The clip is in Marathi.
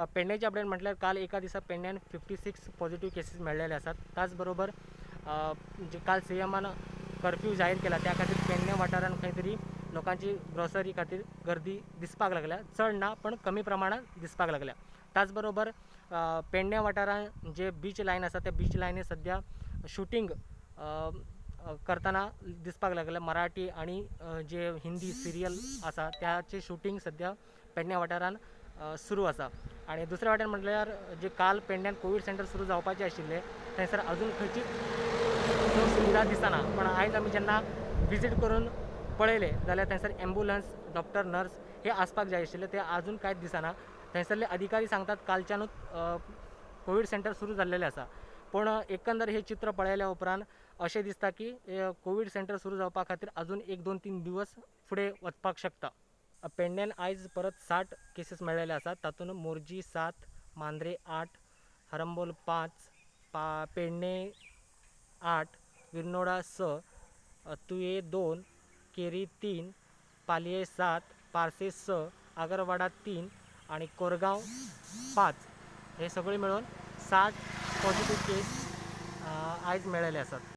पेडण्याचे अपडेट म्हटल्यार काल एका दिसा पेडण्यान 56 पॉझिटिव्ह केसीस मेळ्ळेले आसात। त्याचबरोबर जे काल सीएमान कर्फ्यू जाहीर केला त्या खातीर पेडणे वाठारांत खंय तरी लोकांची ग्रॉसरी खातीर गर्दी दिसपाक लागल्या, चड ना पण कमी प्रमाणात दिसपाक लागल्या। त्याचबरोबर पेडणे वाठारांत जे बीच लायन आसा त्या बीच लायनीर सध्या शूटिंग करताना दिसपाक लागले। मराठी आणि जे हिंदी सिरियल आसा त्याचे शूटिंग सध्या पेडणे वाठारांत सुरू आसा। आणि दुसरे वाटेन म्हटल्यार जे काल पेडण्यात कोविड सेंटर सुरू जावपाचे आशिल्ले थंयसर अजून खंयचीच सुविधा दिसना, पण आयज आमी जेन्ना विजीट करून पळयले जाल्यार थंयसर एम्ब्युलन्स डॉक्टर नर्स हे आसपाक जाय आशिल्ले, ते अजून कांयच दिसना। थंयसरले अधिकारी सांगतात कालच्यानूच कोविड सेंटर सुरू जाल्लेले आसा, पण एकंदर हे चित्र पळयल्या उपरांत अशें दिसता की कोविड सेंटर सुरू जावपा खातीर अजून 1-2-3 दिवस फुडें वचपाक शकता। पेडण्यान आयज परत 60 केसीस मेळ्ळेले आसात, तातूंत मोर्जी 7, मांद्रे 8, हरंबोल 5, पेडणे 8, विर्नोडा 6, तुये 2, केरी 3, पालये 7, पारसे 6, आगरवाडा 3 आणि कोरगांव 5 हे सगळे मिळून 60 पॉझिटिव्ह केस आयज मेळ्ळेले आसात।